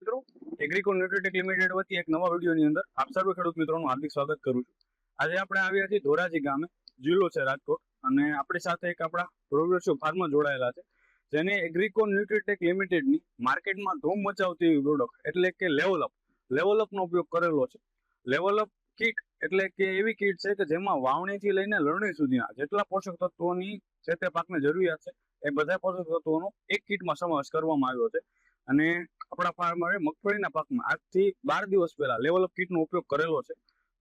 મિત્રો એગ્રીકોન ન્યુટ્રીટેક લિમિટેડ વતી એક નવા વિડીયોની અંદર આપ સર્વ ખેડૂત મિત્રોનું હાર્દિક સ્વાગત કરું છું। આજે આપણે આવ્યા છીએ ધોરાજી ગામે, જિલ્લો છે રાજકોટ, અને આપણી સાથે એક આપણા પ્રોગ્રેસિવ ફાર્મર જોડાયેલા છે, જેને એગ્રીકોન ન્યુટ્રીટેક લિમિટેડની માર્કેટમાં ધૂમ મચાવતી એવી પ્રોડક્ટ એટલે કે લેવલઅપનો ઉપયોગ કરેલો છે। લેવલઅપ કીટ એટલે કે એવી કીટ છે કે જેમાં વાવણીથી લઈને લણણી સુધીના જેટલા પોષક તત્વોની જે તે પાકને જરૂરિયાત છે એ બધા પોષક તત્વોનો એક કીટમાં સમાવેશ કરવામાં આવ્યો છે। અને આપણા ફાર્મરે મગફળીના પાકમાં આજથી 12 દિવસ પહેલા લેવલઅપ કીટનો ઉપયોગ કરેલો છે,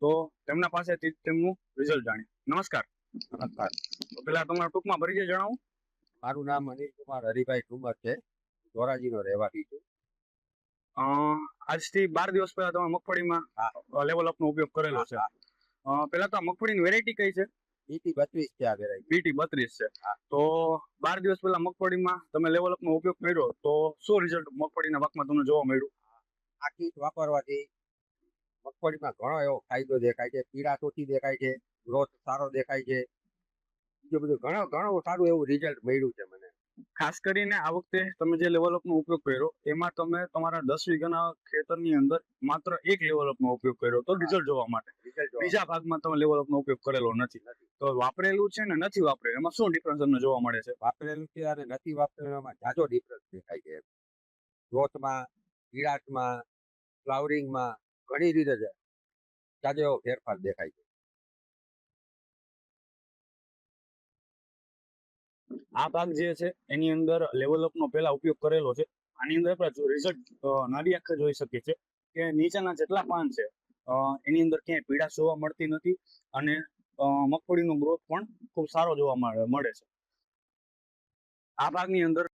તો તેમના પાસેથી તેમનું રિઝલ્ટ જાણીએ। નમસ્કાર। નમસ્કાર। તો પેલા તમારા ટૂંકમાં પરિચય જણાવો। મારું નામ અનિલ કુમાર હરિભાઈ ઠુમર છે, ધોરાજીનો રહેવાસી છું। આજથી 12 દિવસ પહેલા તમે મગફળીમાં લેવલઅપનો ઉપયોગ કરેલો છે। પેલા તો આ મગફળીની વેરાયટી કઈ છે? બીટી 32 છે આ વેરાયટી। બીટી 32 છે। તો 12 દિવસ પહેલા મગફળીમાં તમે લેવલઅપનો ઉપયોગ કર્યો તો શું રિઝલ્ટ મગફળીના પાકમાં તમને જોવા મળ્યું? આ કીટ વાપરવાથી મગફળીમાં ઘણો એવો ફાયદો દેખાય છે, પીળાશ ઓછી દેખાય છે, ગ્રોથ સારો દેખાય છે, બીજું બધું ઘણું સારું એવું રિઝલ્ટ મળ્યું છે મને। ખાસ કરીને આ વખતે તમે જે લેવલઅપનો ઉપયોગ કર્યો એમાં તમે તમારા 10 વીઘાના ખેતરની અંદર માત્ર એક લેવલઅપનો ઉપયોગ કર્યો તો રિઝલ્ટ જોવા માટે, બીજા ભાગમાં તમે લેવલઅપનો ઉપયોગ કરેલો નથી। તો વાપરેલું છે ને નથી વાપરેલું, એમાં શું ડિફરન્સ તમને જોવા મળે છે? વાપરેલું છે અને નથી વાપરેલામાં જાજો ડિફરન્સ દેખાય છે। ગ્રોથમાં, પીળાશમાં, ફ્લાવરિંગમાં ઘણી રીતે જાજો એવો ફેરફાર દેખાય છે। આ ભાગ જે છે એની અંદર લેવલઅપનો પહેલા ઉપયોગ કરેલો છે, આની અંદર આપણે રિઝલ્ટ નાની આંખે જોઈ શકીએ છીએ કે નીચેના જેટલા પાન છે એની અંદર ક્યાંય પીળાશ જોવા મળતી નથી, અને મગફળીનો ગ્રોથ પણ ખૂબ સારો જોવા મળે છે। આ ભાગની અંદર